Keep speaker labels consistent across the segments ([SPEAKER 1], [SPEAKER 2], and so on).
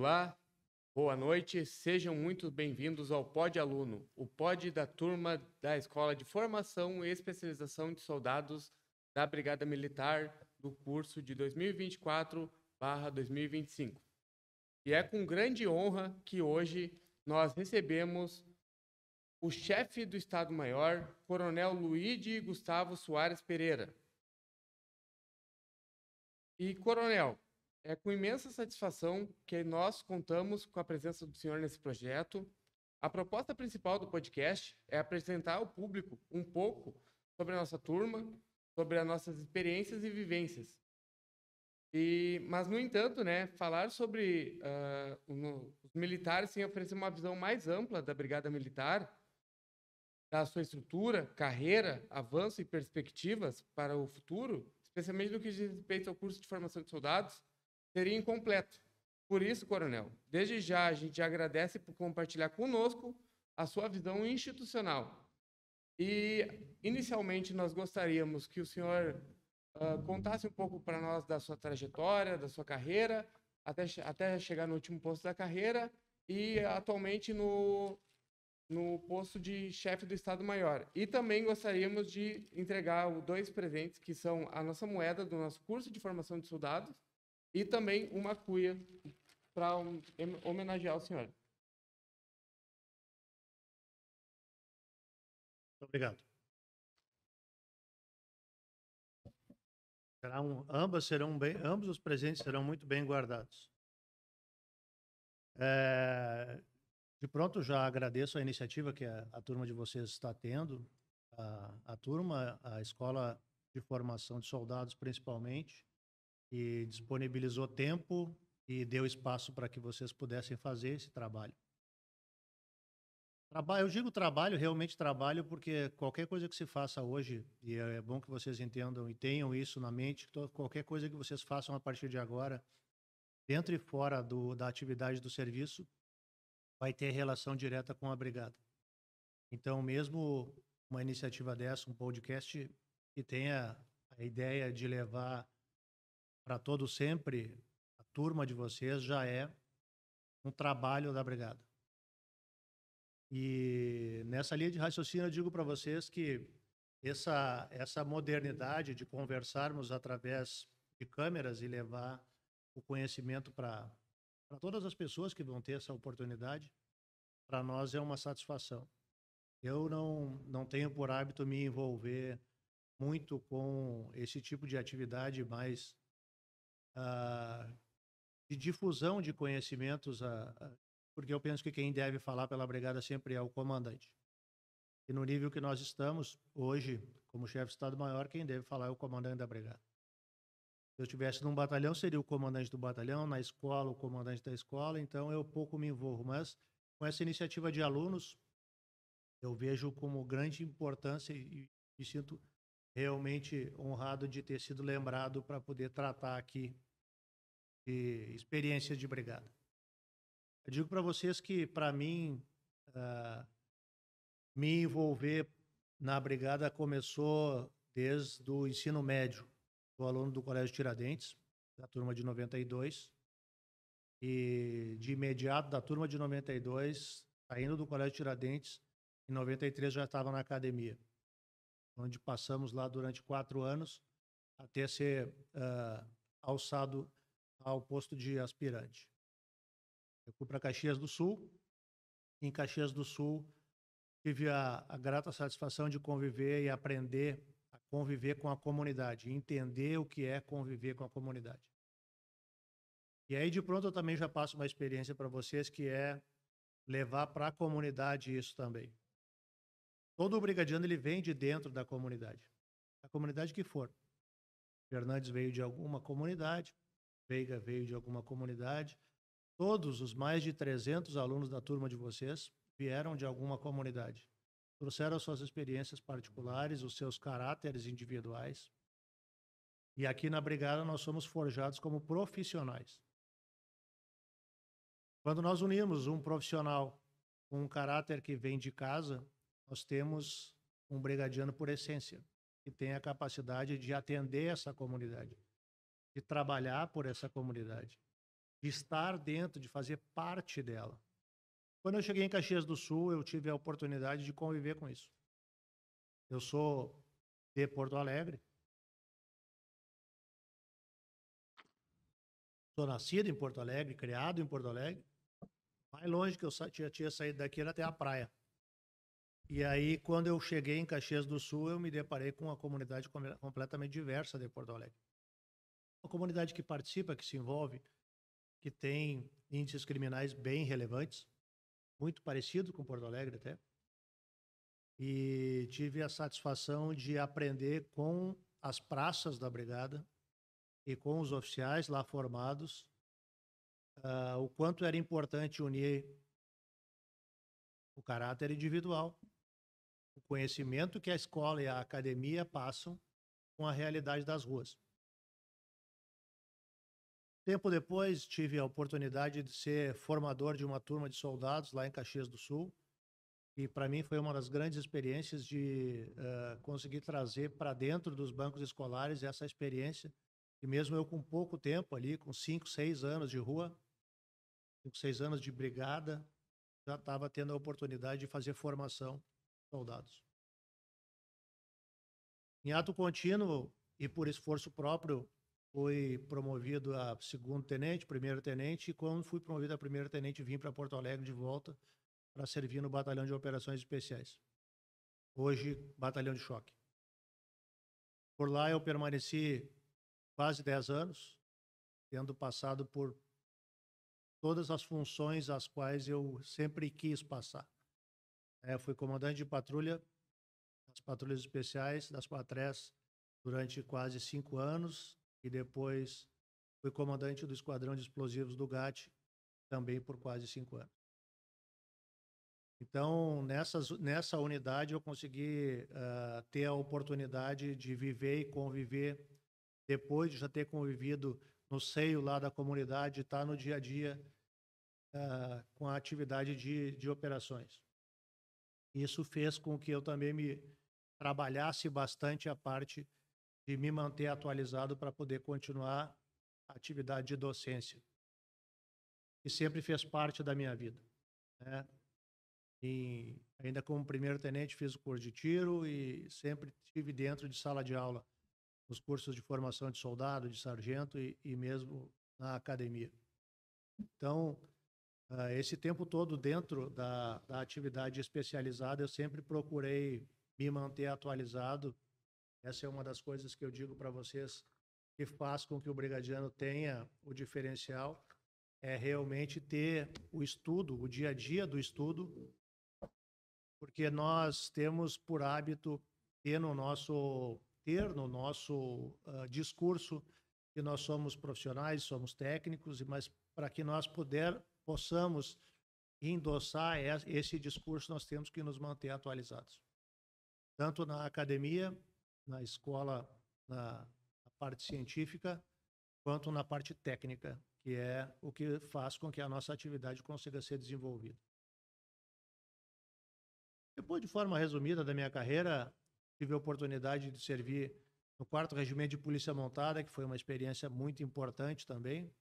[SPEAKER 1] Olá, boa noite, sejam muito bem-vindos ao Pod Aluno, o pod da turma da Escola de Formação e Especialização de Soldados da Brigada Militar do curso de 2024/2025. E é com grande honra que hoje nós recebemos o chefe do Estado-Maior, Coronel Luigi Gustavo Soares Pereira. E, Coronel, é com imensa satisfação que nós contamos com a presença do senhor nesse projeto. A proposta principal do podcast é apresentar ao público um pouco sobre a nossa turma, sobre as nossas experiências e vivências. Mas, no entanto, falar sobre os militares sem oferecer uma visão mais ampla da Brigada Militar, da sua estrutura, carreira, avanço e perspectivas para o futuro, especialmente no que diz respeito ao curso de formação de soldados, seria incompleto. Por isso, Coronel, desde já a gente agradece por compartilhar conosco a sua visão institucional. E, inicialmente, nós gostaríamos que o senhor contasse um pouco para nós da sua trajetória, da sua carreira, até chegar no último posto da carreira e, atualmente, no posto de chefe do Estado-Maior. E também gostaríamos de entregar dois presentes, que são a nossa moeda do nosso curso de formação de soldados e também uma cuia para homenagear o senhor.
[SPEAKER 2] Muito obrigado. Ambos os presentes serão muito bem guardados. De pronto, já agradeço a iniciativa que a turma de vocês está tendo, a turma, a Escola de Formação de Soldados, principalmente, e disponibilizou tempo e deu espaço para que vocês pudessem fazer esse trabalho. Eu digo trabalho, realmente trabalho, porque qualquer coisa que se faça hoje, e é bom que vocês entendam e tenham isso na mente, qualquer coisa que vocês façam a partir de agora, dentro e fora da atividade do serviço, vai ter relação direta com a brigada. Então, mesmo uma iniciativa dessa, um podcast que tenha a ideia de levar para todo sempre a turma de vocês, já é um trabalho da brigada. E nessa linha de raciocínio eu digo para vocês que essa modernidade de conversarmos através de câmeras e levar o conhecimento para todas as pessoas que vão ter essa oportunidade, para nós é uma satisfação. Eu não tenho por hábito me envolver muito com esse tipo de atividade mais de difusão de conhecimentos, porque eu penso que quem deve falar pela brigada sempre é o comandante. E no nível que nós estamos hoje, como chefe de Estado-Maior, quem deve falar é o comandante da brigada. Se eu estivesse num batalhão, seria o comandante do batalhão, na escola, o comandante da escola, então eu pouco me envolvo. Mas com essa iniciativa de alunos, eu vejo como grande importância e me sinto realmente honrado de ter sido lembrado para poder tratar aqui de experiências de brigada. Eu digo para vocês que, para mim, me envolver na brigada começou desde o ensino médio. Sou aluno do Colégio Tiradentes, da turma de 92, e de imediato da turma de 92, saindo do Colégio Tiradentes, em 93 já estava na academia, onde passamos lá durante 4 anos até ser alçado ao posto de aspirante. Eu fui para Caxias do Sul. Em Caxias do Sul, tive a grata satisfação de conviver e aprender a conviver com a comunidade, entender o que é conviver com a comunidade. E aí, de pronto, eu também já passo uma experiência para vocês, que é levar para a comunidade isso também. Todo o brigadiano, ele vem de dentro da comunidade que for. Fernandes veio de alguma comunidade, Veiga veio de alguma comunidade. Todos os mais de 300 alunos da turma de vocês vieram de alguma comunidade. Trouxeram as suas experiências particulares, os seus caráteres individuais. E aqui na brigada nós somos forjados como profissionais. Quando nós unimos um profissional com um caráter que vem de casa, nós temos um brigadiano por essência, que tem a capacidade de atender essa comunidade, de trabalhar por essa comunidade, de estar dentro, de fazer parte dela. Quando eu cheguei em Caxias do Sul, eu tive a oportunidade de conviver com isso. Eu sou de Porto Alegre. Sou nascido em Porto Alegre, criado em Porto Alegre. Mais longe que eu tinha saído daqui era até a praia. E aí, quando eu cheguei em Caxias do Sul, eu me deparei com uma comunidade completamente diversa de Porto Alegre. Uma comunidade que participa, que se envolve, que tem índices criminais bem relevantes, muito parecido com Porto Alegre até. E tive a satisfação de aprender com as praças da brigada e com os oficiais lá formados o quanto era importante unir o caráter individual, o conhecimento que a escola e a academia passam com a realidade das ruas. Tempo depois, tive a oportunidade de ser formador de uma turma de soldados lá em Caxias do Sul, e para mim foi uma das grandes experiências de conseguir trazer para dentro dos bancos escolares essa experiência, e mesmo eu com pouco tempo ali, com 5, 6 anos de rua, 5, 6 anos de brigada, já estava tendo a oportunidade de fazer formação de soldados. Em ato contínuo e por esforço próprio, fui promovido a segundo-tenente, primeiro-tenente, e quando fui promovido a primeiro-tenente, vim para Porto Alegre de volta para servir no Batalhão de Operações Especiais. Hoje, Batalhão de Choque. Por lá eu permaneci quase 10 anos, tendo passado por todas as funções às quais eu sempre quis passar. Fui comandante de patrulha, das patrulhas especiais, das Patrés, durante quase 5 anos, e depois fui comandante do Esquadrão de Explosivos do GAT, também por quase 5 anos. Então, nessa unidade, eu consegui ter a oportunidade de viver e conviver, depois de já ter convivido no seio lá da comunidade, estar no dia a dia com a atividade de operações. Isso fez com que eu também me trabalhasse bastante a parte de me manter atualizado para poder continuar a atividade de docência, que sempre fez parte da minha vida, né? E ainda como primeiro-tenente fiz o curso de tiro e sempre estive dentro de sala de aula, nos cursos de formação de soldado, de sargento e mesmo na academia. Então, esse tempo todo dentro da atividade especializada, eu sempre procurei me manter atualizado. Essa é uma das coisas que eu digo para vocês que faz com que o brigadiano tenha o diferencial, é realmente ter o estudo, o dia a dia do estudo, porque nós temos por hábito ter no nosso discurso que nós somos profissionais, somos técnicos, mas para que nós possamos endossar esse discurso, nós temos que nos manter atualizados. Tanto na academia, na escola, na parte científica, quanto na parte técnica, que é o que faz com que a nossa atividade consiga ser desenvolvida. Depois, de forma resumida da minha carreira, tive a oportunidade de servir no 4º Regimento de Polícia Montada, que foi uma experiência muito importante também.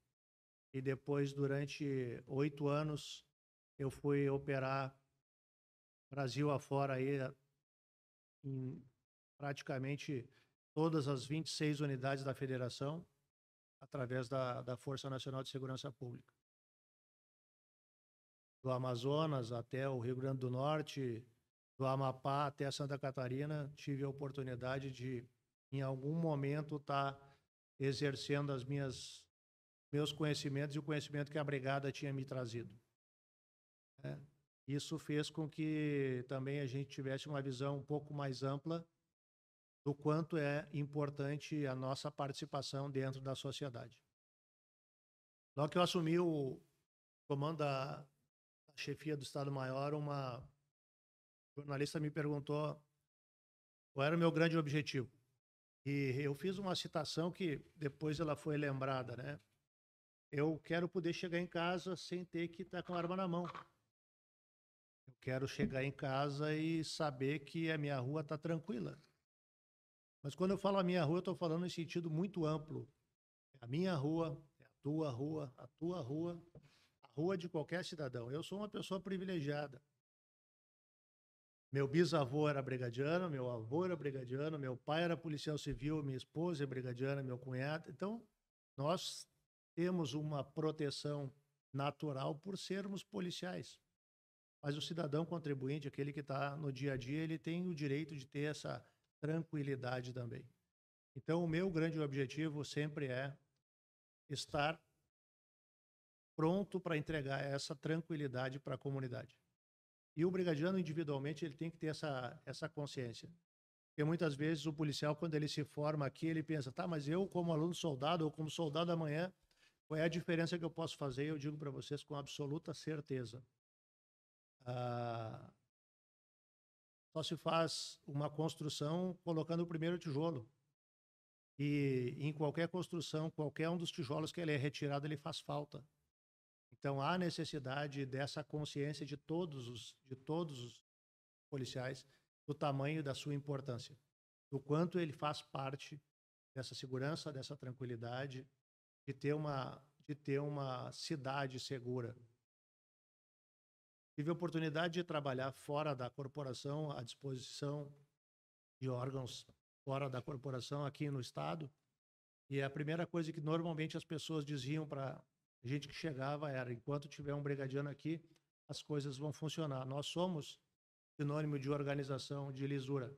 [SPEAKER 2] E depois, durante 8 anos, eu fui operar Brasil afora aí, em praticamente todas as 26 unidades da Federação, através da Força Nacional de Segurança Pública. Do Amazonas até o Rio Grande do Norte, do Amapá até Santa Catarina, tive a oportunidade de, em algum momento, estar exercendo meus conhecimentos e o conhecimento que a brigada tinha me trazido. Isso fez com que também a gente tivesse uma visão um pouco mais ampla do quanto é importante a nossa participação dentro da sociedade. Logo que eu assumi o comando da chefia do Estado-Maior, uma jornalista me perguntou qual era o meu grande objetivo. E eu fiz uma citação que depois ela foi lembrada, né? Eu quero poder chegar em casa sem ter que estar com a arma na mão. Eu quero chegar em casa e saber que a minha rua está tranquila. Mas quando eu falo a minha rua, eu estou falando em sentido muito amplo. É a minha rua, é a tua rua, a rua de qualquer cidadão. Eu sou uma pessoa privilegiada. Meu bisavô era brigadiano, meu avô era brigadiano, meu pai era policial civil, minha esposa é brigadiana, meu cunhado. Então, nós temos uma proteção natural por sermos policiais. Mas o cidadão contribuinte, aquele que está no dia a dia, ele tem o direito de ter essa tranquilidade também. Então, o meu grande objetivo sempre é estar pronto para entregar essa tranquilidade para a comunidade. E o brigadiano, individualmente, ele tem que ter essa consciência. Porque muitas vezes o policial, quando ele se forma aqui, ele pensa, tá, mas eu como aluno soldado ou como soldado amanhã, qual é a diferença que eu posso fazer? Eu digo para vocês com absoluta certeza. Só se faz uma construção colocando o primeiro tijolo. E em qualquer construção, qualquer um dos tijolos que ele é retirado, ele faz falta. Então, há necessidade dessa consciência de todos os policiais, do tamanho da sua importância, do quanto ele faz parte dessa segurança, dessa tranquilidade, de ter uma cidade segura. Tive a oportunidade de trabalhar fora da corporação, à disposição de órgãos fora da corporação aqui no estado, e a primeira coisa que normalmente as pessoas diziam para a gente que chegava era, enquanto tiver um brigadiano aqui, as coisas vão funcionar. Nós somos sinônimo de organização, de lisura.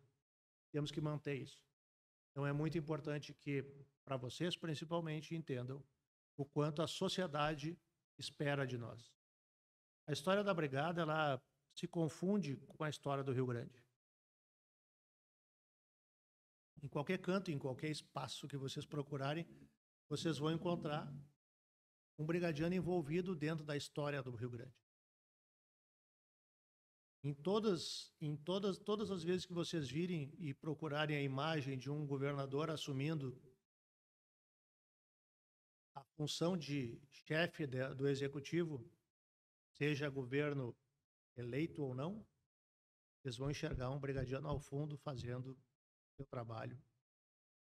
[SPEAKER 2] Temos que manter isso. Então é muito importante que, para vocês principalmente, entendam o quanto a sociedade espera de nós. A história da brigada, ela se confunde com a história do Rio Grande. Em qualquer canto, em qualquer espaço que vocês procurarem, vocês vão encontrar um brigadiano envolvido dentro da história do Rio Grande. Todas as vezes que vocês virem e procurarem a imagem de um governador assumindo a função de chefe do executivo, seja governo eleito ou não, vocês vão enxergar um brigadiano ao fundo fazendo seu trabalho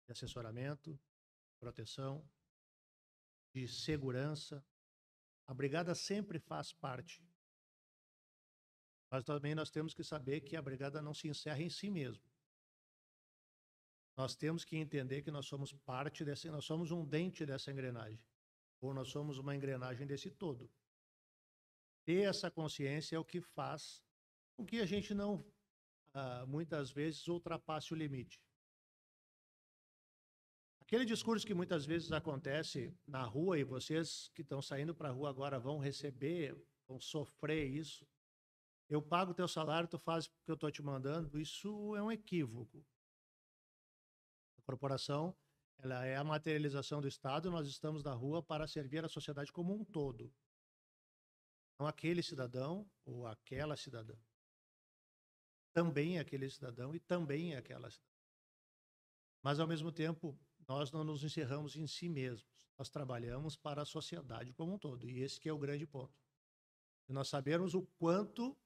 [SPEAKER 2] de assessoramento, proteção, de segurança. A brigada sempre faz parte. Mas também nós temos que saber que a brigada não se encerra em si mesmo. Nós temos que entender que nós somos parte dessa, nós somos um dente dessa engrenagem, ou nós somos uma engrenagem desse todo. Ter essa consciência é o que faz com que a gente não, muitas vezes, ultrapasse o limite. Aquele discurso que muitas vezes acontece na rua, e vocês que estão saindo para a rua agora vão receber, vão sofrer isso. Eu pago o teu salário, tu faz o que eu estou te mandando. Isso é um equívoco. A corporação, ela é a materialização do Estado, e nós estamos na rua para servir a sociedade como um todo. Não aquele cidadão ou aquela cidadã. Também é aquele cidadão e também é aquela cidadã. Mas, ao mesmo tempo, nós não nos encerramos em si mesmos. Nós trabalhamos para a sociedade como um todo. E esse que é o grande ponto. E nós sabemos o quanto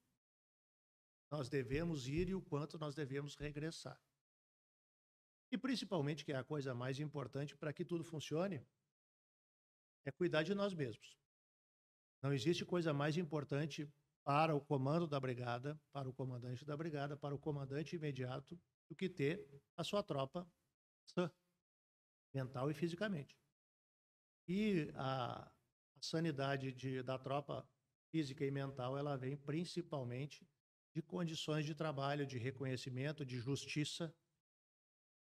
[SPEAKER 2] nós devemos ir e o quanto nós devemos regressar. E, principalmente, que é a coisa mais importante para que tudo funcione, é cuidar de nós mesmos. Não existe coisa mais importante para o comando da brigada, para o comandante da brigada, para o comandante imediato, do que ter a sua tropa sã, mental e fisicamente. E a sanidade da tropa física e mental, ela vem principalmente de condições de trabalho, de reconhecimento, de justiça,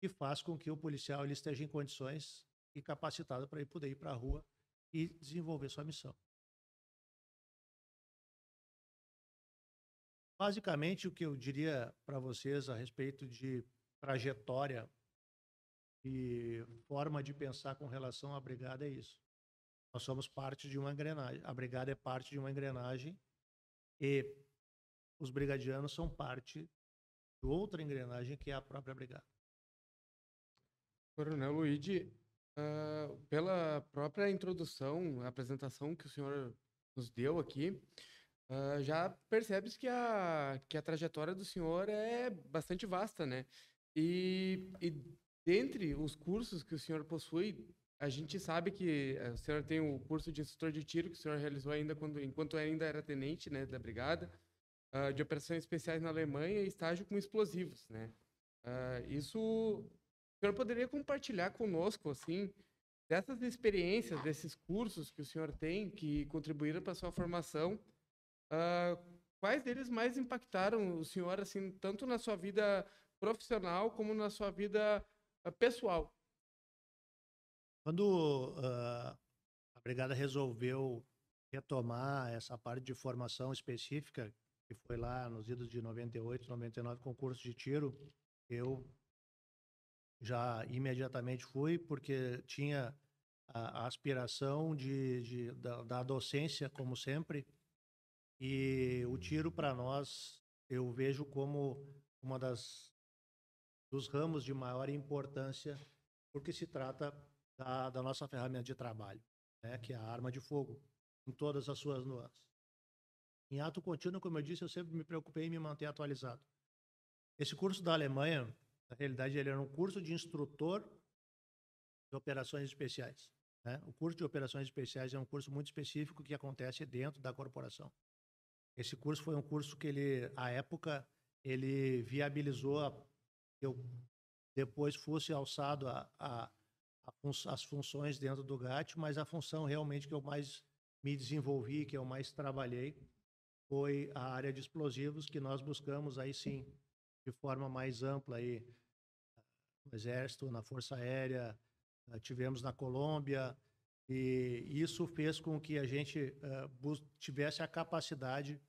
[SPEAKER 2] que faz com que o policial ele esteja em condições e capacitado para poder ir para a rua e desenvolver sua missão. Basicamente, o que eu diria para vocês a respeito de trajetória e forma de pensar com relação à brigada é isso. Nós somos parte de uma engrenagem. A brigada é parte de uma engrenagem e os brigadianos são parte de outra engrenagem que é a própria brigada.
[SPEAKER 1] Coronel Luigi, pela própria introdução, a apresentação que o senhor nos deu aqui, já percebe-se que a trajetória do senhor é bastante vasta, né? E dentre os cursos que o senhor possui, A gente sabe que o senhor tem o curso de instrutor de tiro que o senhor realizou ainda enquanto ainda era tenente, né, da brigada, de operações especiais na Alemanha e estágio com explosivos, né? Isso, o senhor poderia compartilhar conosco, assim, dessas experiências, desses cursos que o senhor tem, que contribuíram para a sua formação, ah, quais deles mais impactaram o senhor, assim, tanto na sua vida profissional como na sua vida pessoal?
[SPEAKER 2] Quando a brigada resolveu retomar essa parte de formação específica, que foi lá nos idos de 98, 99, concurso de tiro, eu já imediatamente fui, porque tinha a aspiração da docência, como sempre, e o tiro para nós eu vejo como uma dos ramos de maior importância, porque se trata da nossa ferramenta de trabalho, né, que é a arma de fogo, em todas as suas nuances. Em ato contínuo, como eu disse, eu sempre me preocupei em me manter atualizado. Esse curso da Alemanha, na realidade, ele era um curso de instrutor de operações especiais, né? O curso de operações especiais é um curso muito específico que acontece dentro da corporação. Esse curso foi um curso que ele, à época, ele viabilizou que eu depois fosse alçado as funções dentro do GAT, mas a função realmente que eu mais me desenvolvi, que eu mais trabalhei, foi a área de explosivos, que nós buscamos aí sim, de forma mais ampla aí, no Exército, na Força Aérea, tivemos na Colômbia, e isso fez com que a gente tivesse a capacidade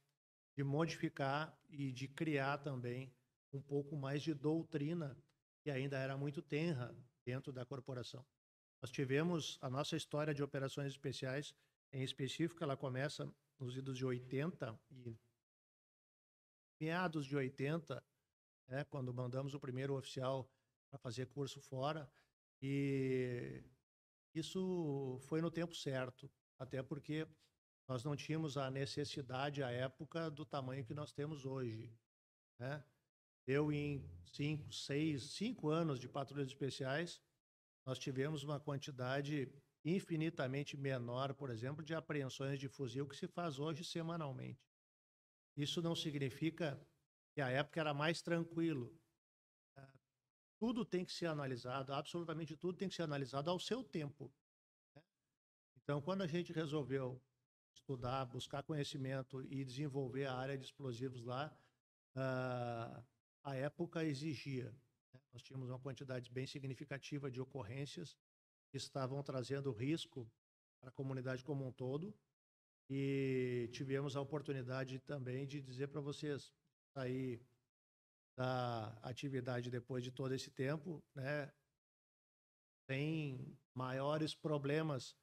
[SPEAKER 2] de modificar e de criar também um pouco mais de doutrina, que ainda era muito tenra dentro da corporação. Nós tivemos a nossa história de operações especiais, em específico, ela começa nos idos de 80 e meados de 80, né, quando mandamos o primeiro oficial para fazer curso fora, e isso foi no tempo certo, até porque nós não tínhamos a necessidade à época do tamanho que nós temos hoje, né? Eu, em 5 anos de patrulhas especiais, nós tivemos uma quantidade infinitamente menor, por exemplo, de apreensões de fuzil que se faz hoje semanalmente. Isso não significa que a época era mais tranquilo. Tudo tem que ser analisado, absolutamente tudo tem que ser analisado ao seu tempo. Então, quando a gente resolveu estudar, buscar conhecimento e desenvolver a área de explosivos lá, a época exigia, né? Nós tínhamos uma quantidade bem significativa de ocorrências que estavam trazendo risco para a comunidade como um todo, e tivemos a oportunidade também de dizer para vocês, sair da atividade depois de todo esse tempo, né, sem maiores problemas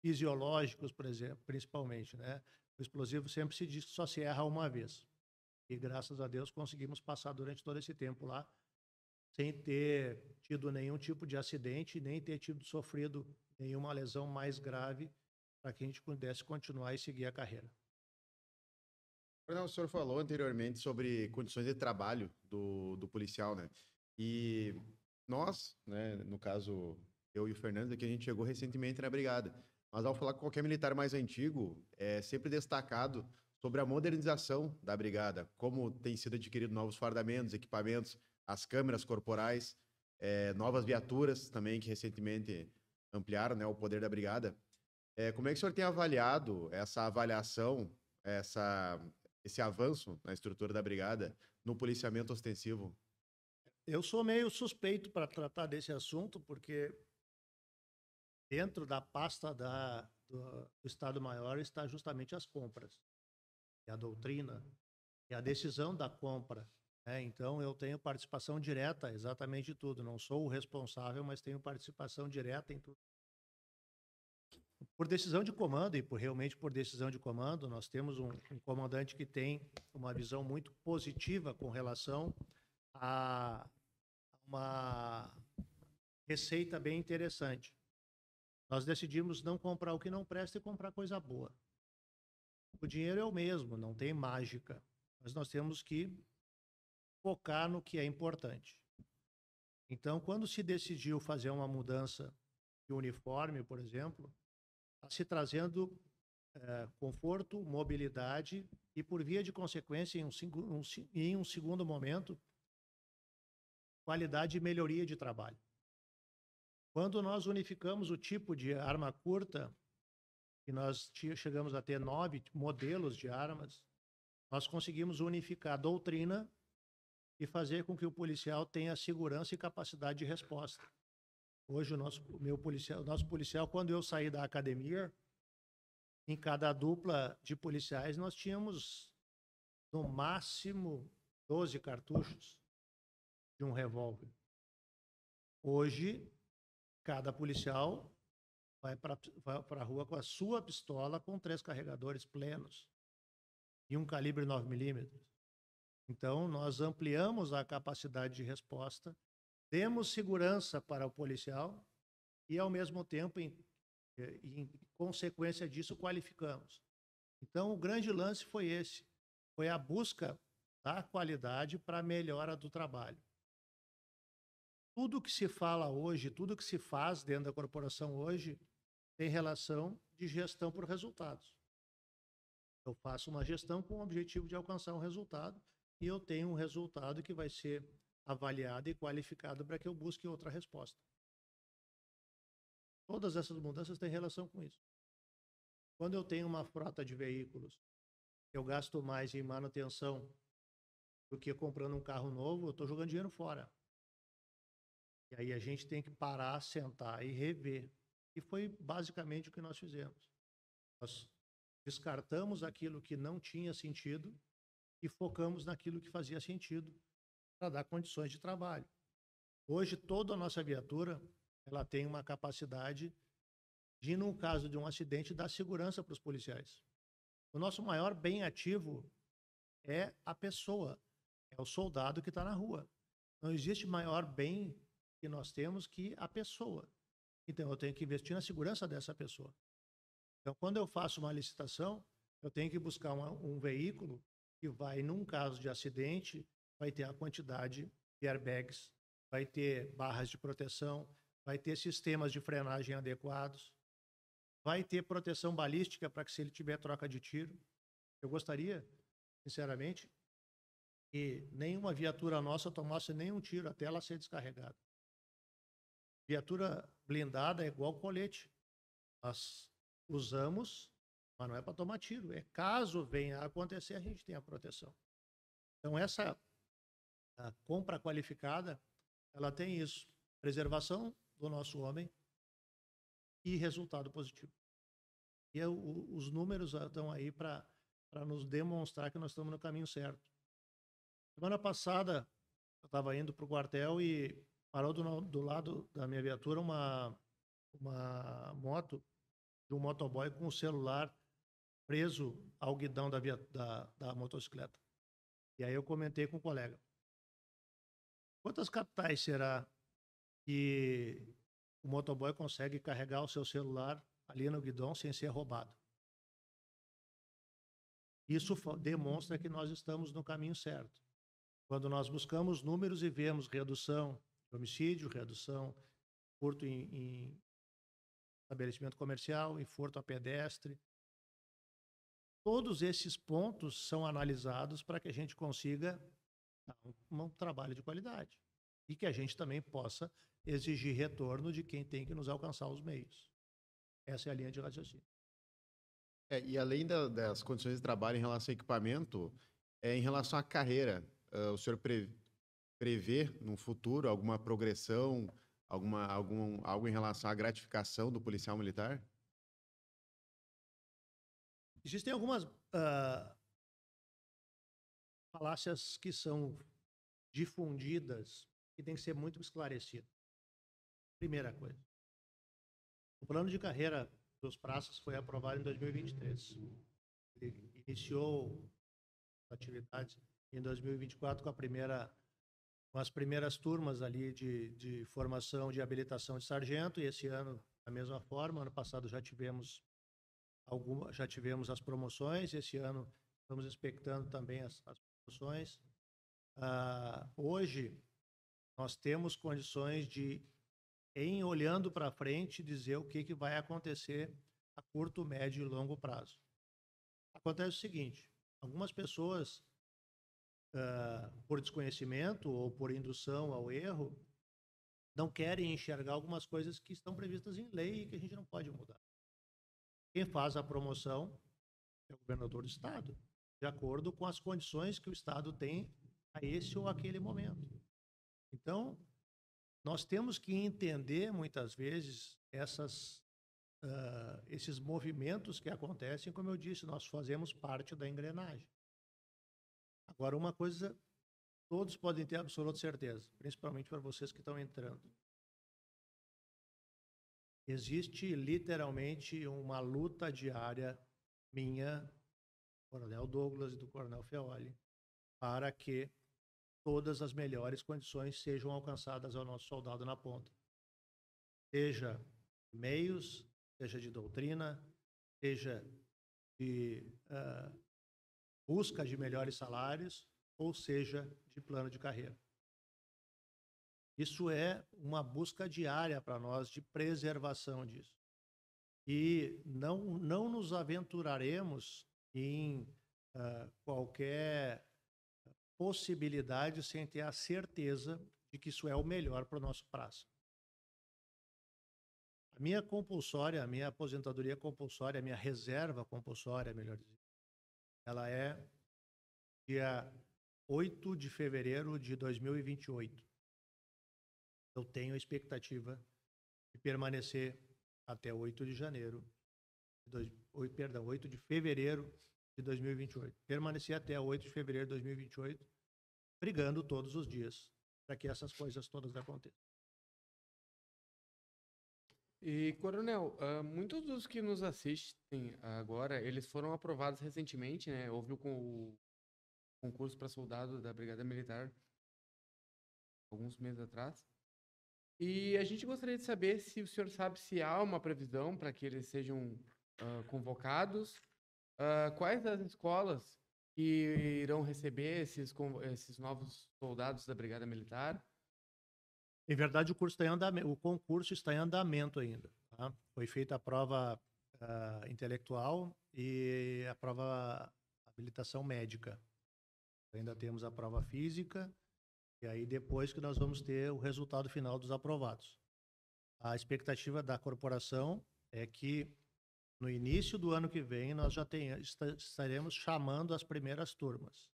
[SPEAKER 2] fisiológicos, por exemplo, principalmente, né? O explosivo sempre se diz que só se erra uma vez. E graças a Deus conseguimos passar durante todo esse tempo lá sem ter tido nenhum tipo de acidente, nem ter sofrido nenhuma lesão mais grave, para que a gente pudesse continuar e seguir a carreira.
[SPEAKER 3] O senhor falou anteriormente sobre condições de trabalho do policial, né? E nós, né, no caso, eu e o Fernando, que a gente chegou recentemente na brigada. Mas ao falar com qualquer militar mais antigo, é sempre destacado sobre a modernização da brigada, como tem sido adquirido novos fardamentos, equipamentos, as câmeras corporais, novas viaturas também, que recentemente ampliaram, né, o poder da brigada. Como é que o senhor tem avaliado essa avaliação, esse avanço na estrutura da brigada no policiamento ostensivo?
[SPEAKER 2] Eu sou meio suspeito para tratar desse assunto, porque dentro da pasta do Estado-Maior está justamente as compras, e a doutrina, e a decisão da compra, né? Então, eu tenho participação direta exatamente em tudo. Não sou o responsável, mas tenho participação direta em tudo. Por decisão de comando, e realmente por decisão de comando, nós temos um comandante que tem uma visão muito positiva com relação a uma receita bem interessante. Nós decidimos não comprar o que não presta e comprar coisa boa. O dinheiro é o mesmo, não tem mágica, mas nós temos que focar no que é importante. Então, quando se decidiu fazer uma mudança de uniforme, por exemplo, está se trazendo conforto, mobilidade e, por via de consequência, em um segundo momento, qualidade e melhoria de trabalho. Quando nós unificamos o tipo de arma curta, e nós chegamos a ter 9 modelos de armas, nós conseguimos unificar a doutrina e fazer com que o policial tenha segurança e capacidade de resposta. Hoje, o nosso policial, quando eu saí da academia, em cada dupla de policiais, nós tínhamos, no máximo, 12 cartuchos de um revólver. Hoje, cada policial vai para a rua com a sua pistola com 3 carregadores plenos e um calibre 9mm. Então, nós ampliamos a capacidade de resposta, demos segurança para o policial e, ao mesmo tempo, em consequência disso, qualificamos. Então, o grande lance foi esse, foi a busca da qualidade para a melhora do trabalho. Tudo que se fala hoje, tudo que se faz dentro da corporação hoje, tem relação de gestão por resultados. Eu faço uma gestão com o objetivo de alcançar um resultado e eu tenho um resultado que vai ser avaliado e qualificado para que eu busque outra resposta. Todas essas mudanças têm relação com isso. Quando eu tenho uma frota de veículos, eu gasto mais em manutenção do que comprando um carro novo, eu estou jogando dinheiro fora. E aí a gente tem que parar, sentar e rever. E foi basicamente o que nós fizemos. Nós descartamos aquilo que não tinha sentido e focamos naquilo que fazia sentido para dar condições de trabalho. Hoje, toda a nossa viatura ela tem uma capacidade de, no caso de um acidente, dar segurança para os policiais. O nosso maior bem ativo é a pessoa, é o soldado que está na rua. Não existe maior bem que nós temos que a pessoa. Então, eu tenho que investir na segurança dessa pessoa. Então, quando eu faço uma licitação, eu tenho que buscar um veículo que vai, num caso de acidente, vai ter a quantidade de airbags, vai ter barras de proteção, vai ter sistemas de frenagem adequados, vai ter proteção balística para que, se ele tiver troca de tiro. Eu gostaria, sinceramente, que nenhuma viatura nossa tomasse nenhum tiro até ela ser descarregada. Viatura blindada é igual colete. Nós usamos, mas não é para tomar tiro. É caso venha a acontecer, a gente tem a proteção. Então, a compra qualificada, ela tem isso. Preservação do nosso homem e resultado positivo. E os números estão aí para nos demonstrar que nós estamos no caminho certo. Semana passada, eu estava indo para o quartel e parou do lado da minha viatura uma moto de um motoboy com o celular preso ao guidão da motocicleta. E aí eu comentei com o colega. Quantas capitais será que o motoboy consegue carregar o seu celular ali no guidão sem ser roubado? Isso demonstra que nós estamos no caminho certo. Quando nós buscamos números e vemos redução de homicídio, redução de furto em estabelecimento comercial, em furto a pedestre, todos esses pontos são analisados para que a gente consiga um trabalho de qualidade e que a gente também possa exigir retorno de quem tem que nos alcançar os meios. Essa é a linha de raciocínio.
[SPEAKER 3] E além das condições de trabalho em relação ao equipamento, em relação à carreira, o senhor prevê no futuro alguma progressão, algo em relação à gratificação do policial militar?
[SPEAKER 2] Existem algumas falácias que são difundidas e tem que ser muito esclarecido. Primeira coisa, o plano de carreira dos praças foi aprovado em 2023. Ele iniciou atividades em 2024 com as primeiras turmas ali de formação de habilitação de sargento, e esse ano da mesma forma. Ano passado já tivemos as promoções, esse ano estamos expectando também as promoções. Hoje nós temos condições de, em olhando para frente, dizer o que vai acontecer a curto, médio e longo prazo. Acontece o seguinte, algumas pessoas, por desconhecimento ou por indução ao erro, não querem enxergar algumas coisas que estão previstas em lei e que a gente não pode mudar. Quem faz a promoção é o governador do Estado, de acordo com as condições que o Estado tem a esse ou aquele momento. Então, nós temos que entender, muitas vezes, esses movimentos que acontecem. Como eu disse, nós fazemos parte da engrenagem. Agora, uma coisa, todos podem ter absoluta certeza, principalmente para vocês que estão entrando. Existe, literalmente, uma luta diária minha, do Coronel Douglas e do Coronel Feoli, para que todas as melhores condições sejam alcançadas ao nosso soldado na ponta. Seja de meios, seja de doutrina, seja de busca de melhores salários, ou seja, de plano de carreira. Isso é uma busca diária para nós de preservação disso. E não nos aventuraremos em qualquer possibilidade sem ter a certeza de que isso é o melhor para o nosso prazo. A minha compulsória, a minha aposentadoria compulsória, a minha reserva compulsória, melhor dizendo, ela é dia 8 de fevereiro de 2028. Eu tenho a expectativa de permanecer até 8 de janeiro, 8 de fevereiro de 2028. Permanecer até 8 de fevereiro de 2028, brigando todos os dias para que essas coisas todas aconteçam.
[SPEAKER 1] E, Coronel, muitos dos que nos assistem agora, eles foram aprovados recentemente, né? Houve o concurso para soldado da Brigada Militar alguns meses atrás. E a gente gostaria de saber se o senhor sabe se há uma previsão para que eles sejam convocados, quais as escolas que irão receber esses novos soldados da Brigada Militar.
[SPEAKER 2] Em verdade, o concurso está em andamento ainda. Tá? Foi feita a prova intelectual e a prova habilitação médica. Ainda temos a prova física, e aí depois que nós vamos ter o resultado final dos aprovados. A expectativa da corporação é que no início do ano que vem nós já estaremos chamando as primeiras turmas.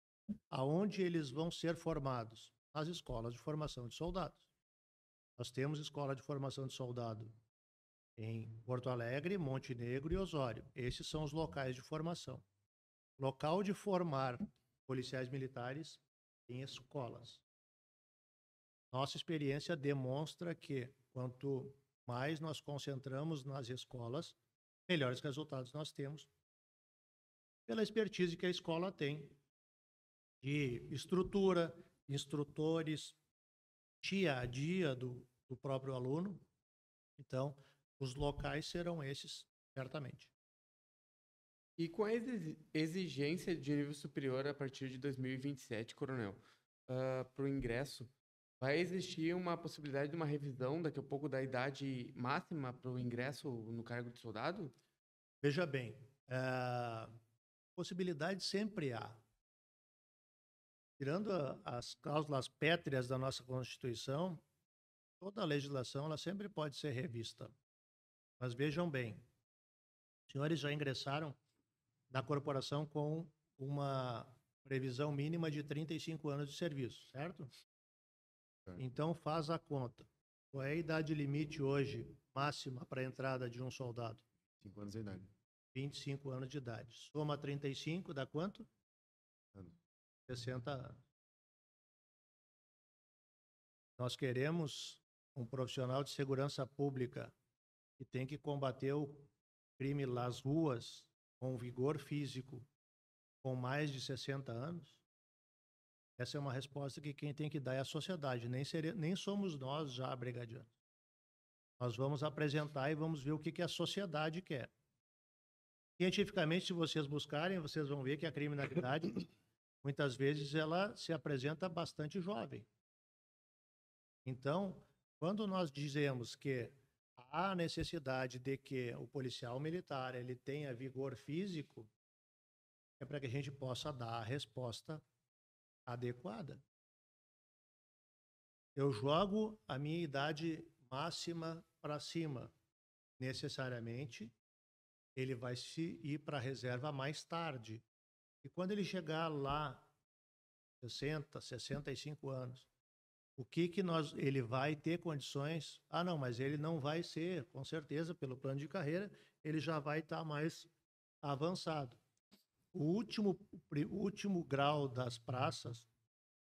[SPEAKER 2] Aonde eles vão ser formados? Nas escolas de formação de soldados. Nós temos escola de formação de soldado em Porto Alegre, Montenegro e Osório. Esses são os locais de formação. Local de formar policiais militares em escolas. Nossa experiência demonstra que quanto mais nós concentramos nas escolas, melhores resultados nós temos, pela expertise que a escola tem de estrutura, instrutores, dia a dia do próprio aluno. Então, os locais serão esses, certamente.
[SPEAKER 1] E com a exigência de nível superior a partir de 2027, Coronel, para o ingresso, vai existir uma possibilidade de uma revisão daqui a pouco da idade máxima para o ingresso no cargo de soldado?
[SPEAKER 2] Veja bem, possibilidade sempre há. Tirando as cláusulas pétreas da nossa Constituição, toda a legislação ela sempre pode ser revista. Mas vejam bem, os senhores já ingressaram na corporação com uma previsão mínima de 35 anos de serviço, certo? Então faz a conta. Qual é a idade limite hoje, máxima, para a entrada de um soldado?
[SPEAKER 3] 5 anos de idade.
[SPEAKER 2] 25 anos de idade. Soma 35, dá quanto? 60 anos. Nós queremos um profissional de segurança pública que tem que combater o crime nas ruas com vigor físico com mais de 60 anos. Essa é uma resposta que quem tem que dar é a sociedade, nem somos nós já brigadianos. Nós vamos apresentar e vamos ver o que a sociedade quer. Cientificamente, se vocês buscarem, vocês vão ver que a criminalidade, muitas vezes, ela se apresenta bastante jovem. Então, quando nós dizemos que há necessidade de que o policial militar ele tenha vigor físico, é para que a gente possa dar a resposta adequada. Eu jogo a minha idade máxima para cima. Necessariamente, ele vai se ir para a reserva mais tarde. E quando ele chegar lá, 60, 65 anos, o que ele vai ter condições? Ah, não, mas ele não vai ser, com certeza, pelo plano de carreira, ele já vai estar mais avançado. O último grau das praças,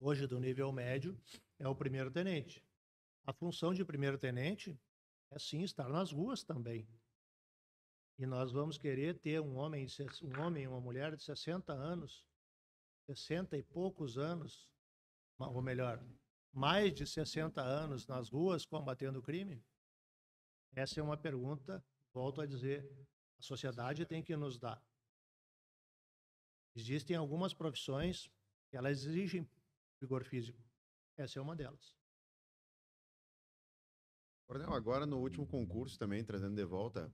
[SPEAKER 2] hoje do nível médio, é o primeiro-tenente. A função de primeiro-tenente é, sim, estar nas ruas também. E nós vamos querer ter um homem e uma mulher de 60 anos, 60 e poucos anos, ou melhor, mais de 60 anos nas ruas combatendo o crime? Essa é uma pergunta, volto a dizer, a sociedade tem que nos dar. Existem algumas profissões que elas exigem vigor físico. Essa é uma delas.
[SPEAKER 3] Coronel, agora no último concurso também, trazendo de volta,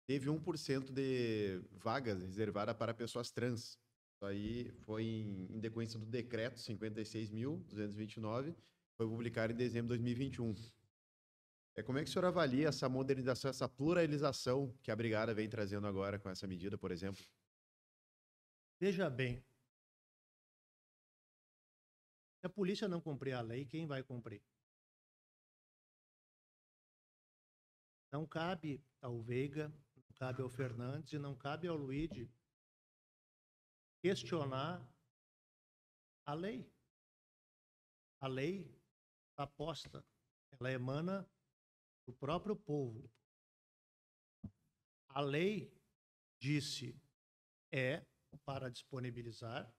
[SPEAKER 3] teve 1% de vagas reservadas para pessoas trans. Isso aí foi em decorrência do decreto 56.229, foi publicado em dezembro de 2021. Como é que o senhor avalia essa modernização, essa pluralização que a Brigada vem trazendo agora com essa medida, por exemplo?
[SPEAKER 2] Veja bem, se a polícia não cumprir a lei, quem vai cumprir? Não cabe ao Veiga, não cabe ao Fernandes e não cabe ao Luigi questionar a lei. A lei está posta, ela emana do próprio povo. A lei disse para disponibilizar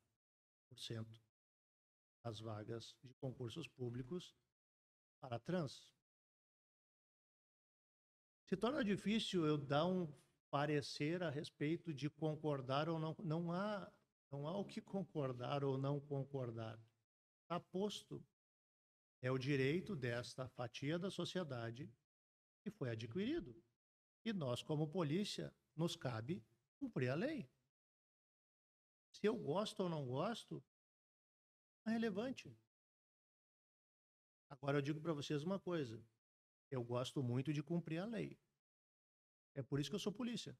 [SPEAKER 2] 1% das vagas de concursos públicos para trans. Se torna difícil eu dar um parecer a respeito de concordar ou não. Não há o que concordar ou não concordar. Está posto. É o direito desta fatia da sociedade que foi adquirido. E nós, como polícia, nos cabe cumprir a lei. Se eu gosto ou não gosto, é relevante. Agora eu digo para vocês uma coisa. Eu gosto muito de cumprir a lei. É por isso que eu sou polícia.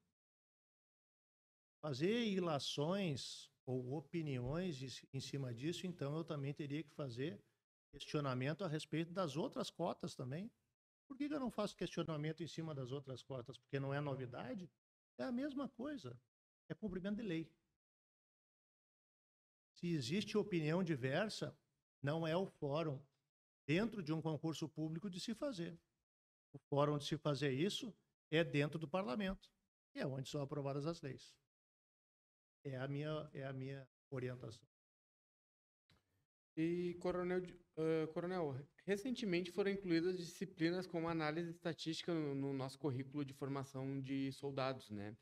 [SPEAKER 2] Fazer ilações ou opiniões em cima disso, então eu também teria que fazer questionamento a respeito das outras cotas também. Por que eu não faço questionamento em cima das outras cotas? Porque não é novidade? É a mesma coisa. É cumprimento de lei. Se existe opinião diversa, não é o fórum dentro de um concurso público de se fazer. O fórum de se fazer isso é dentro do parlamento, que é onde são aprovadas as leis. É a minha orientação.
[SPEAKER 1] E, Coronel, recentemente foram incluídas disciplinas como análise estatística no nosso currículo de formação de soldados, né?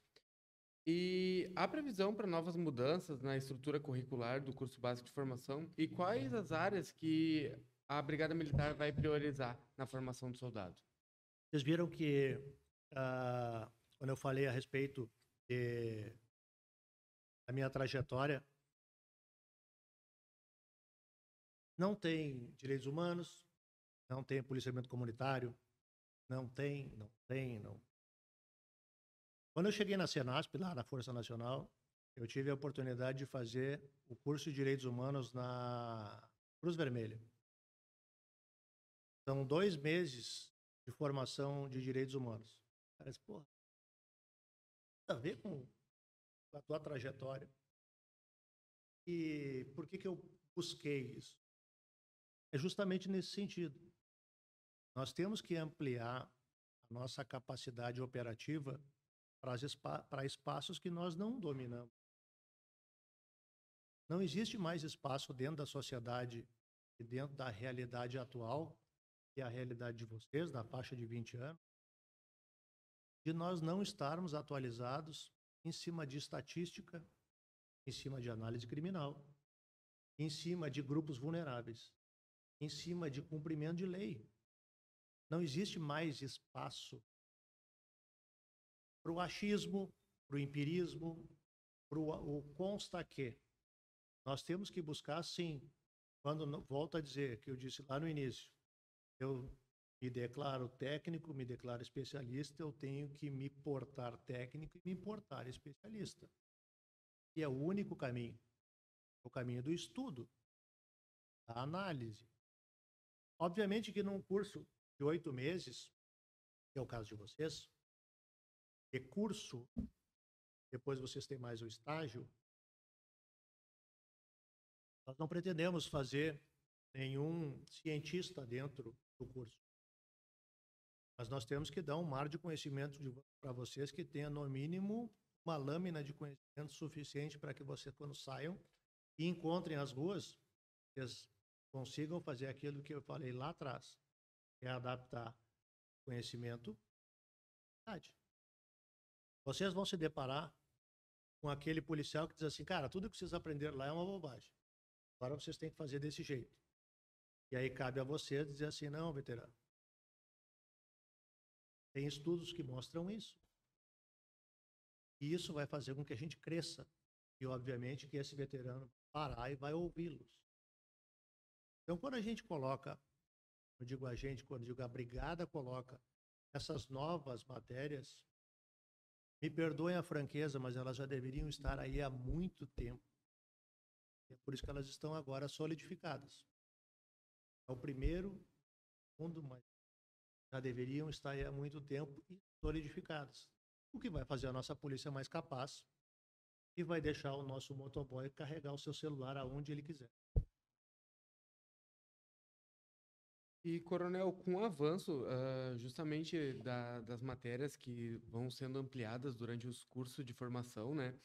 [SPEAKER 1] E há previsão para novas mudanças na estrutura curricular do curso básico de formação? E quais as áreas que a Brigada Militar vai priorizar na formação do soldado?
[SPEAKER 2] Vocês viram que, quando eu falei a respeito da minha trajetória, não tem direitos humanos, não tem policiamento comunitário, não tem. Quando eu cheguei na Senasp, lá na Força Nacional, eu tive a oportunidade de fazer o curso de Direitos Humanos na Cruz Vermelha. São 2 meses de formação de Direitos Humanos. Parece, porra, tem a ver com a tua trajetória. E por que eu busquei isso? É justamente nesse sentido. Nós temos que ampliar a nossa capacidade operativa para espaços que nós não dominamos. Não existe mais espaço dentro da sociedade e dentro da realidade atual, que é a realidade de vocês, da faixa de 20 anos, de nós não estarmos atualizados em cima de estatística, em cima de análise criminal, em cima de grupos vulneráveis. em cima de cumprimento de lei. Não existe mais espaço para o achismo, para o empirismo, para o consta que. Nós temos que buscar, sim, volto a dizer, que eu disse lá no início, eu me declaro técnico, me declaro especialista, eu tenho que me portar técnico e me portar especialista. E é o único caminho, o caminho do estudo, da análise. Obviamente que num curso de 8 meses, que é o caso de vocês, de curso, depois vocês têm mais o estágio, nós não pretendemos fazer nenhum cientista dentro do curso. Mas nós temos que dar um mar de conhecimento para vocês que tenha, no mínimo, uma lâmina de conhecimento suficiente para que vocês, quando saiam e encontrem as ruas, vocês consigam fazer aquilo que eu falei lá atrás, que é adaptar conhecimento à realidade. Vocês vão se deparar com aquele policial que diz assim, cara, tudo que vocês aprenderam lá é uma bobagem. Agora vocês têm que fazer desse jeito. E aí cabe a vocês dizer assim, não, veterano. Tem estudos que mostram isso. E isso vai fazer com que a gente cresça. E, obviamente, que esse veterano vai parar e vai ouvi-los. Então, quando a gente coloca, eu digo a gente, quando eu digo a brigada coloca essas novas matérias, me perdoem a franqueza, mas elas já deveriam estar aí há muito tempo. É por isso que elas estão agora solidificadas. É o primeiro, segundo, mas já deveriam estar aí há muito tempo e solidificadas. O que vai fazer a nossa polícia mais capaz e vai deixar o nosso motoboy carregar o seu celular aonde ele quiser.
[SPEAKER 1] E, Coronel, com o avanço justamente das matérias que vão sendo ampliadas durante os cursos de formação, né?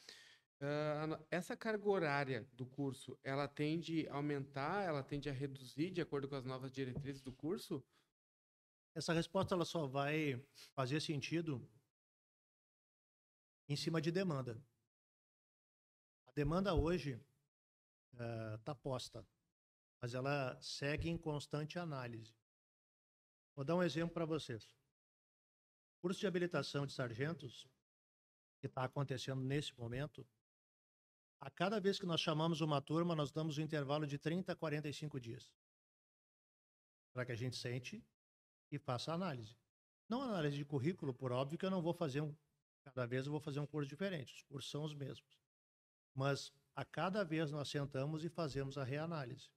[SPEAKER 1] Essa carga horária do curso, ela tende a aumentar, ela tende a reduzir de acordo com as novas diretrizes do curso?
[SPEAKER 2] Essa resposta ela só vai fazer sentido em cima de demanda. A demanda hoje está posta, mas ela segue em constante análise. Vou dar um exemplo para vocês. O curso de habilitação de sargentos, que está acontecendo nesse momento, a cada vez que nós chamamos uma turma, nós damos um intervalo de 30 a 45 dias. Para que a gente sente e faça a análise. Não análise de currículo, por óbvio que eu não vou fazer cada vez eu vou fazer um curso diferente, os cursos são os mesmos. Mas a cada vez nós sentamos e fazemos a reanálise.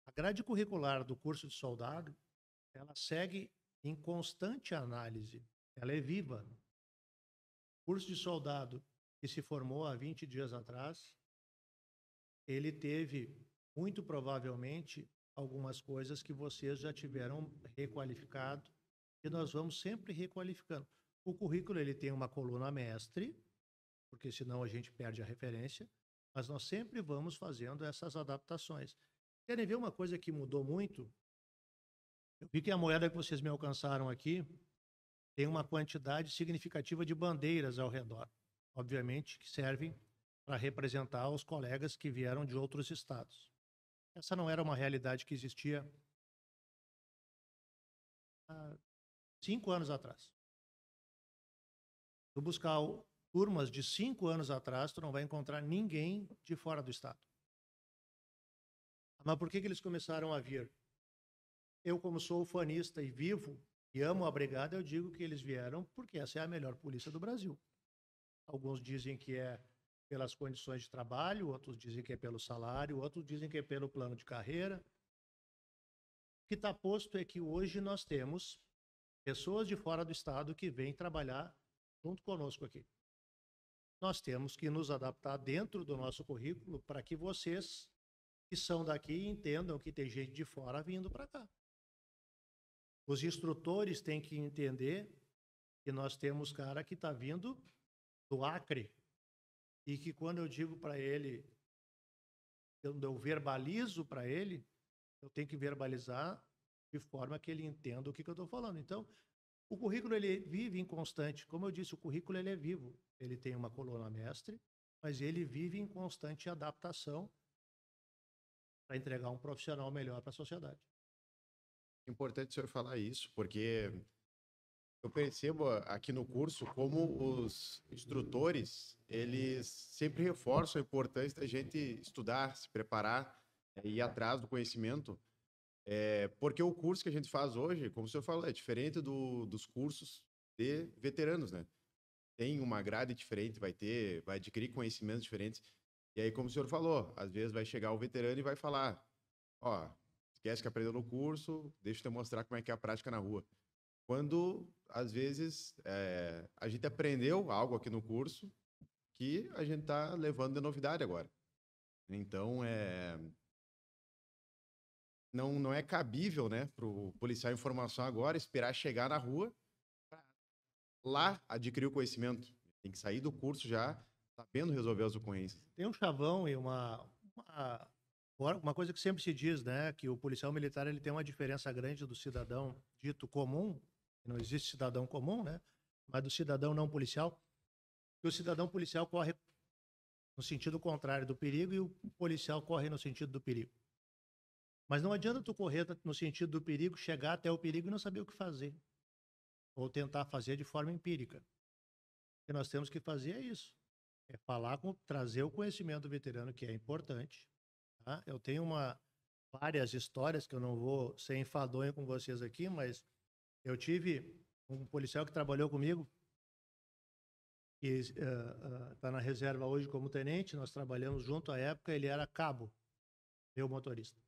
[SPEAKER 2] A grade curricular do curso de soldado, ela segue em constante análise, ela é viva. O curso de soldado que se formou há 20 dias atrás, ele teve, muito provavelmente, algumas coisas que vocês já tiveram requalificado, e nós vamos sempre requalificando. O currículo ele tem uma coluna mestre, porque senão a gente perde a referência, mas nós sempre vamos fazendo essas adaptações. Querem ver uma coisa que mudou muito? Eu vi que a moeda que vocês me alcançaram aqui tem uma quantidade significativa de bandeiras ao redor, obviamente que servem para representar os colegas que vieram de outros estados. Essa não era uma realidade que existia há 5 anos atrás. Tu buscar turmas de 5 anos atrás, tu não vai encontrar ninguém de fora do estado. Mas por que eles começaram a vir? Eu, como sou ufanista e vivo e amo a brigada, eu digo que eles vieram porque essa é a melhor polícia do Brasil. Alguns dizem que é pelas condições de trabalho, outros dizem que é pelo salário, outros dizem que é pelo plano de carreira. O que está posto é que hoje nós temos pessoas de fora do estado que vêm trabalhar junto conosco aqui. Nós temos que nos adaptar dentro do nosso currículo para que vocês que são daqui entendam que tem gente de fora vindo para cá. Os instrutores têm que entender que nós temos cara que está vindo do Acre e que quando eu digo para ele, quando eu verbalizo para ele, eu tenho que verbalizar de forma que ele entenda o que eu estou falando. Então, o currículo ele vive em constante, como eu disse, o currículo ele é vivo. Ele tem uma coluna mestre, mas ele vive em constante adaptação para entregar um profissional melhor para a sociedade.
[SPEAKER 3] É importante o senhor falar isso, porque eu percebo aqui no curso como os instrutores, eles sempre reforçam a importância da gente estudar, se preparar, ir atrás do conhecimento, porque o curso que a gente faz hoje, como o senhor falou, é diferente dos cursos de veteranos, né? Tem uma grade diferente, vai adquirir conhecimentos diferentes. E aí, como o senhor falou, às vezes vai chegar o veterano e vai falar, ó, esquece que aprendeu no curso, deixa eu te mostrar como é que é a prática na rua. Quando, às vezes, a gente aprendeu algo aqui no curso que a gente está levando de novidade agora. Então, não é cabível, né, para o policial em formação agora esperar chegar na rua pra lá adquirir o conhecimento. Tem que sair do curso já sabendo resolver as ocorrências.
[SPEAKER 2] Tem um chavão e uma coisa que sempre se diz, né, que o policial militar ele tem uma diferença grande do cidadão dito comum, não existe cidadão comum, né, mas do cidadão não policial, que o cidadão policial corre no sentido contrário do perigo e o policial corre no sentido do perigo. Mas não adianta tu correr no sentido do perigo, chegar até o perigo e não saber o que fazer, ou tentar fazer de forma empírica. O que nós temos que fazer é isso. É trazer o conhecimento do veterano, que é importante. Tá? Eu tenho várias histórias que eu não vou ser enfadonho com vocês aqui, mas eu tive um policial que trabalhou comigo, que está na reserva hoje como tenente, nós trabalhamos junto à época, ele era cabo, eu motorista.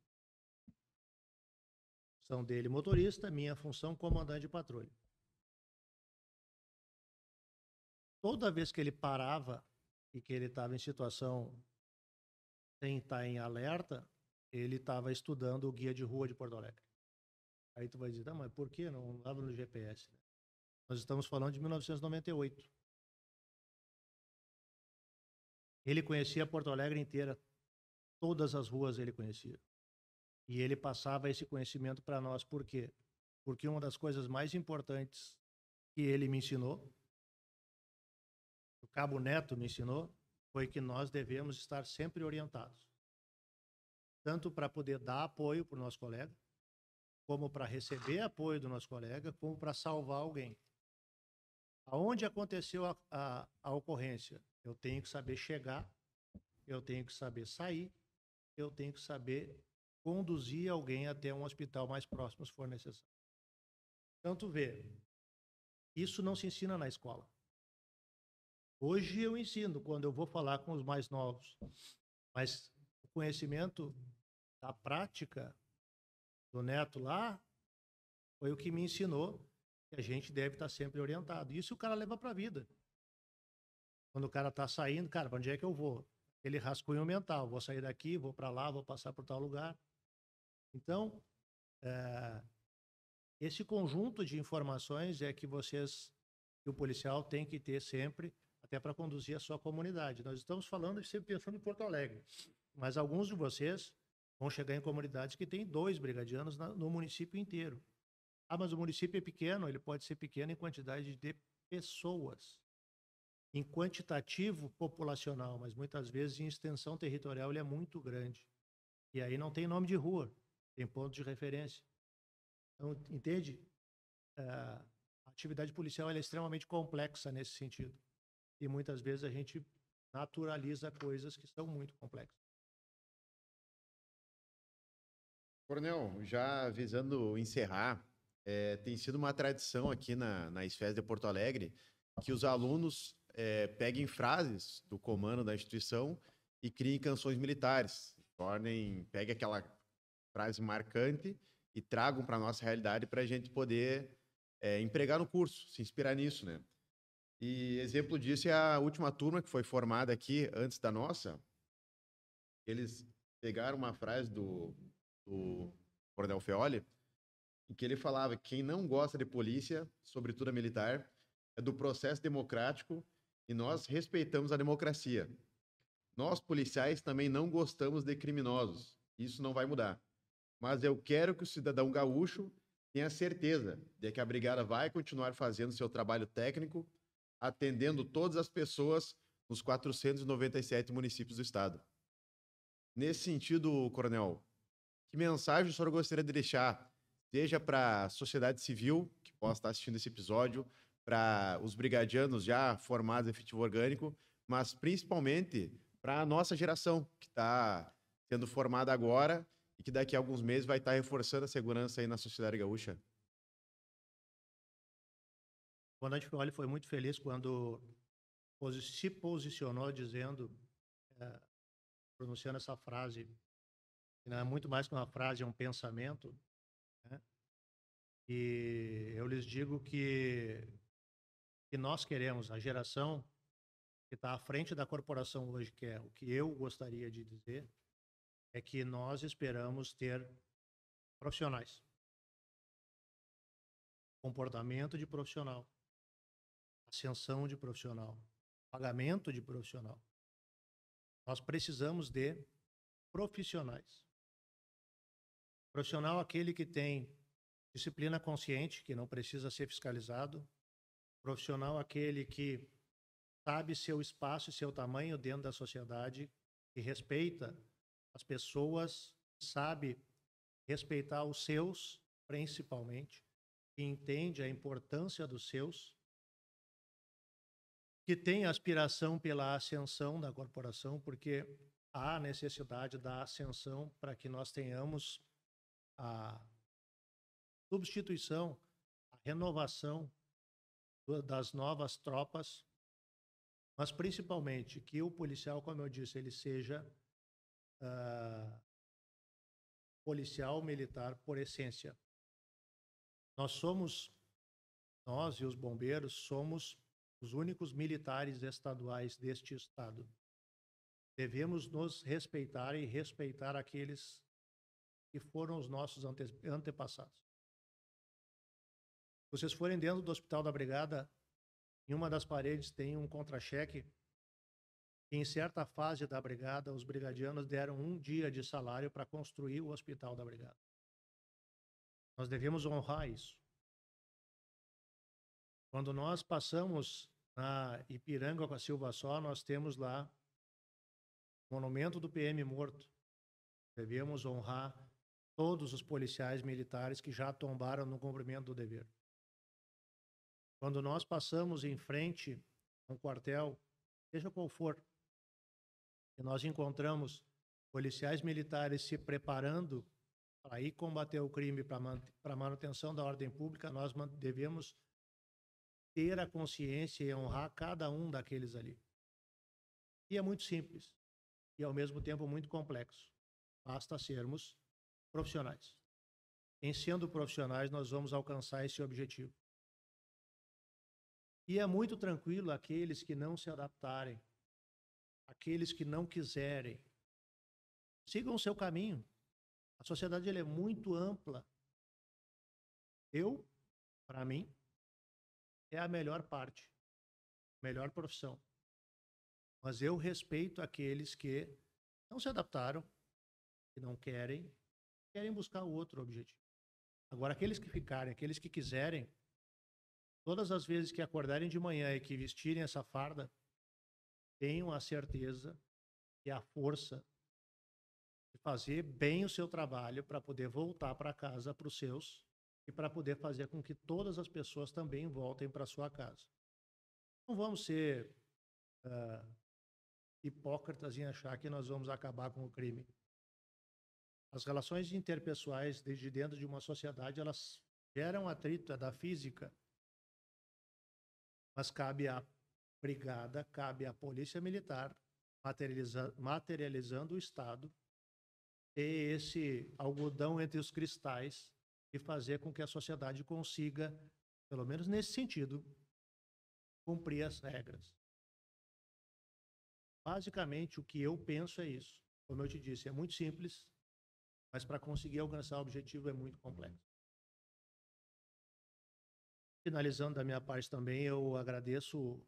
[SPEAKER 2] Função dele motorista, minha função comandante de patrulha. Toda vez que ele parava e que ele estava em situação sem estar em alerta, ele estava estudando o guia de rua de Porto Alegre. Aí tu vai dizer, mas por que não estava no GPS? Né? Nós estamos falando de 1998. Ele conhecia Porto Alegre inteira, todas as ruas ele conhecia. E ele passava esse conhecimento para nós, por quê? Porque uma das coisas mais importantes que ele me ensinou, o Cabo Neto me ensinou, foi que nós devemos estar sempre orientados. Tanto para poder dar apoio para o nosso colega, como para receber apoio do nosso colega, como para salvar alguém. Aonde aconteceu a ocorrência? Eu tenho que saber chegar, eu tenho que saber sair, eu tenho que saber conduzir alguém até um hospital mais próximo, se for necessário. Então, tu vê, isso não se ensina na escola. Hoje eu ensino, quando eu vou falar com os mais novos, mas o conhecimento da prática do Neto lá foi o que me ensinou que a gente deve estar sempre orientado. Isso o cara leva para a vida. Quando o cara está saindo, cara, para onde é que eu vou? Ele rascunho mental, vou sair daqui, vou para lá, vou passar por tal lugar. Então, esse conjunto de informações é que o policial tem que ter sempre, até para conduzir a sua comunidade. Nós estamos falando e sempre pensando em Porto Alegre, mas alguns de vocês vão chegar em comunidades que têm 2 brigadianos no município inteiro. Ah, mas o município é pequeno, ele pode ser pequeno em quantidade de pessoas, em quantitativo populacional, mas muitas vezes em extensão territorial ele é muito grande. E aí não tem nome de rua, tem ponto de referência. Então, entende? A atividade policial ela é extremamente complexa nesse sentido. E muitas vezes a gente naturaliza coisas que são muito complexas.
[SPEAKER 3] Coronel, já visando encerrar, tem sido uma tradição aqui na SFES de Porto Alegre que os alunos peguem frases do comando da instituição e criem canções militares. Peguem aquela frase marcante e tragam para a nossa realidade para a gente poder empregar no curso, se inspirar nisso, né? E exemplo disso é a última turma que foi formada aqui antes da nossa. Eles pegaram uma frase do Coronel Feoli, em que ele falava que quem não gosta de polícia, sobretudo a militar, é do processo democrático e nós respeitamos a democracia. Nós, policiais, também não gostamos de criminosos. Isso não vai mudar. Mas eu quero que o cidadão gaúcho tenha certeza de que a brigada vai continuar fazendo seu trabalho técnico, atendendo todas as pessoas nos 497 municípios do estado. Nesse sentido, coronel, que mensagem o senhor gostaria de deixar, seja para a sociedade civil, que possa estar assistindo esse episódio, para os brigadianos já formados em efetivo orgânico, mas principalmente para a nossa geração, que está sendo formada agora e que daqui a alguns meses vai estar reforçando a segurança aí na sociedade gaúcha?
[SPEAKER 2] Quando a gente foi muito feliz quando se posicionou dizendo, pronunciando essa frase, que não é muito mais que uma frase, é um pensamento, né? E eu lhes digo que nós queremos, a geração que está à frente da corporação hoje, que é o que eu gostaria de dizer, é que nós esperamos ter profissionais, comportamento de profissional, ascensão de profissional, pagamento de profissional. Nós precisamos de profissionais. Profissional aquele que tem disciplina consciente, que não precisa ser fiscalizado. Profissional aquele que sabe seu espaço e seu tamanho dentro da sociedade, que respeita as pessoas, sabe respeitar os seus, principalmente, que entende a importância dos seus, que tem aspiração pela ascensão da corporação, porque há necessidade da ascensão para que nós tenhamos a substituição, a renovação das novas tropas, mas principalmente que o policial, como eu disse, ele seja policial militar por essência. Nós e os bombeiros, somos os únicos militares estaduais deste estado. Devemos nos respeitar e respeitar aqueles que foram os nossos antepassados. Se vocês forem dentro do Hospital da Brigada, em uma das paredes tem um contra-cheque. Em certa fase da Brigada, os brigadianos deram 1 dia de salário para construir o Hospital da Brigada. Nós devemos honrar isso. Quando nós passamos na Ipiranga com a Silva Só, nós temos lá o monumento do PM morto. Devemos honrar todos os policiais militares que já tombaram no cumprimento do dever. Quando nós passamos em frente a um quartel, seja qual for, e nós encontramos policiais militares se preparando para ir combater o crime, para a manutenção da ordem pública, nós devemos ter a consciência e honrar cada um daqueles ali. E é muito simples e, ao mesmo tempo, muito complexo. Basta sermos profissionais. Em sendo profissionais, nós vamos alcançar esse objetivo. E é muito tranquilo aqueles que não se adaptarem, aqueles que não quiserem. Sigam o seu caminho. A sociedade ela é muito ampla. Para mim, é a melhor parte, melhor profissão. Mas eu respeito aqueles que não se adaptaram, que não querem buscar outro objetivo. Agora, aqueles que ficarem, aqueles que quiserem, todas as vezes que acordarem de manhã e que vestirem essa farda, tenham a certeza e a força de fazer bem o seu trabalho para poder voltar para casa, para os seus, e para poder fazer com que todas as pessoas também voltem para sua casa. Não vamos ser hipócritas em achar que nós vamos acabar com o crime. As relações interpessoais desde dentro de uma sociedade, elas geram atrito da física, mas cabe à brigada, cabe à polícia militar, materializando o Estado, ter esse algodão entre os cristais e fazer com que a sociedade consiga, pelo menos nesse sentido, cumprir as regras. Basicamente, o que eu penso é isso. Como eu te disse, é muito simples, mas para conseguir alcançar o objetivo é muito complexo. Finalizando da minha parte também, eu agradeço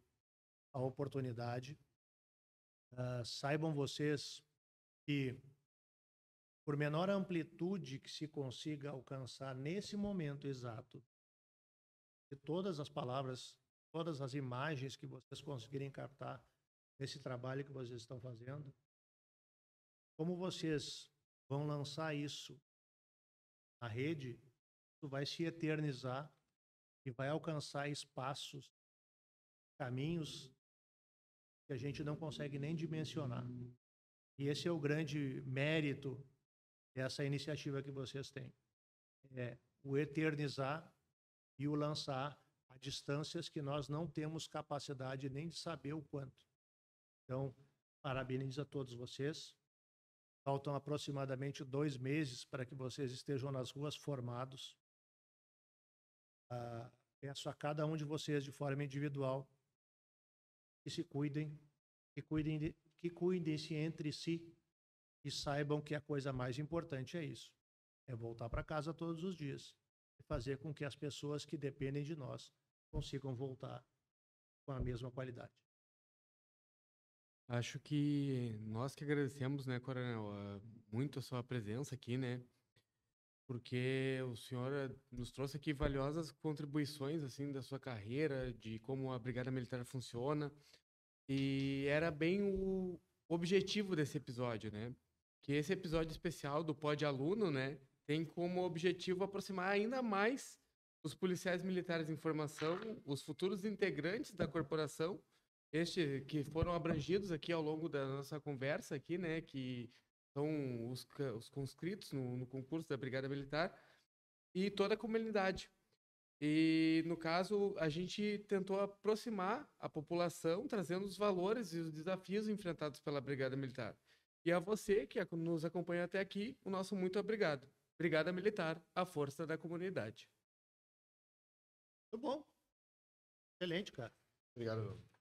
[SPEAKER 2] a oportunidade. Saibam vocês que, por menor amplitude que se consiga alcançar nesse momento exato, de todas as palavras, todas as imagens que vocês conseguirem captar nesse trabalho que vocês estão fazendo, como vocês vão lançar isso na rede, isso vai se eternizar e vai alcançar espaços, caminhos que a gente não consegue nem dimensionar. E esse é o grande mérito dessa iniciativa que vocês têm. É o eternizar e o lançar a distâncias que nós não temos capacidade nem de saber o quanto. Então, parabenizo a todos vocês. Faltam aproximadamente 2 meses para que vocês estejam nas ruas formados. Peço a cada um de vocês de forma individual que se cuidem, que cuidem-se entre si e saibam que a coisa mais importante é isso. É voltar para casa todos os dias e fazer com que as pessoas que dependem de nós consigam voltar com a mesma qualidade.
[SPEAKER 1] Acho que nós que agradecemos, né, Coronel, muito a sua presença aqui, né? Porque o senhor nos trouxe aqui valiosas contribuições, assim, da sua carreira, de como a Brigada Militar funciona. E era bem o objetivo desse episódio, né? Que esse episódio especial do Pod Aluno, né, tem como objetivo aproximar ainda mais os policiais militares em formação, os futuros integrantes da corporação, que foram abrangidos aqui ao longo da nossa conversa aqui, né, que são os conscritos no concurso da Brigada Militar, e toda a comunidade. E, no caso, a gente tentou aproximar a população, trazendo os valores e os desafios enfrentados pela Brigada Militar. E a você, que nos acompanha até aqui, o nosso muito obrigado. Brigada Militar, a força da comunidade.
[SPEAKER 2] Muito bom. Excelente, cara.
[SPEAKER 3] Obrigado.